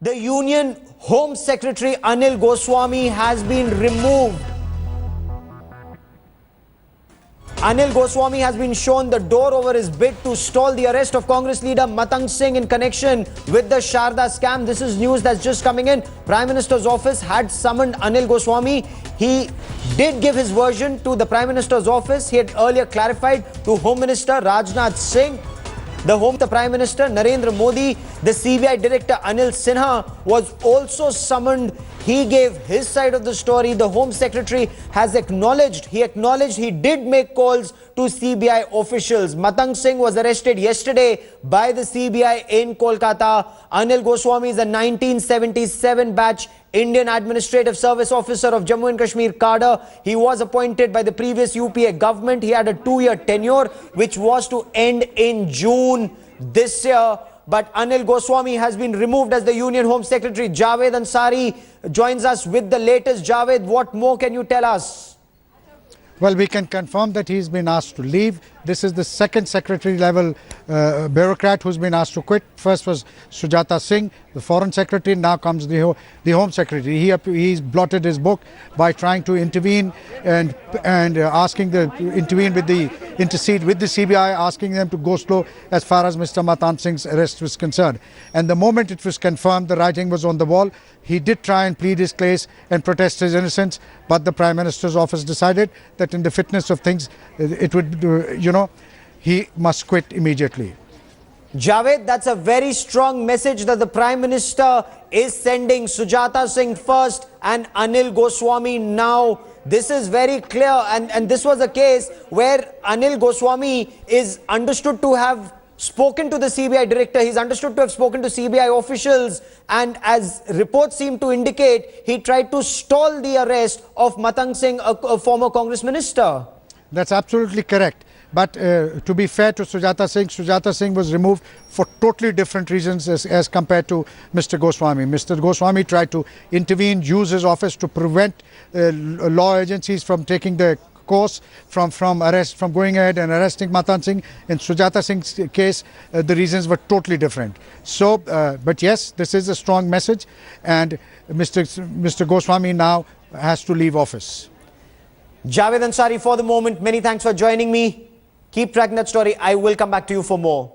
The Union Home Secretary Anil Goswami has been removed. Anil Goswami has been shown the door over his bid to stall the arrest of Congress leader Matang Singh in connection with the Sharda scam. This is news that's just coming in. Prime Minister's office had summoned Anil Goswami. He did give his version to the Prime Minister's office. He had earlier clarified to Home Minister Rajnath Singh. The Prime Minister Narendra Modi, the CBI Director Anil Sinha was also summoned. He gave his side of the story. The Home Secretary has acknowledged he did make calls to CBI officials. Matang Singh was arrested yesterday by the CBI in Kolkata. Anil Goswami is a 1977 batch Indian Administrative Service Officer of Jammu and Kashmir cadre. He was appointed by the previous UPA government. He had a 2-year tenure which was to end in June this year. But Anil Goswami has been removed as the Union Home Secretary. Javed Ansari joins us with the latest. Javed, what more can you tell us? Well, we can confirm that he's been asked to leave. This is the second secretary level bureaucrat who's been asked to quit. First was Sujata Singh, the foreign secretary. Now comes the home secretary. He's blotted his book by trying to intervene and asking the intercede with the CBI, asking them to go slow as far as Mr. Matang Singh's arrest was concerned. And the moment it was confirmed, the writing was on the wall. He did try and plead his case and protest his innocence, but the Prime Minister's office decided that in the fitness of things, it would, he must quit immediately. Javed, that's a very strong message that the Prime Minister is sending. Sujata Singh first and Anil Goswami now. This is very clear, and this was a case where Anil Goswami is understood to have spoken to the CBI director. He's understood to have spoken to CBI officials, and as reports seem to indicate, he tried to stall the arrest of Matang Singh, a former Congress minister. That's absolutely correct. But to be fair to Sujata Singh was removed for totally different reasons as compared to Mr. Goswami. Mr. Goswami tried to intervene, use his office to prevent law agencies from taking the course from going ahead and arresting Matang Singh. In Sujata Singh's case, the reasons were totally different. So, but yes, this is a strong message, and Mr. Goswami now has to leave office. Javed Ansari, for the moment, many thanks for joining me. Keep tracking that story. I will come back to you for more.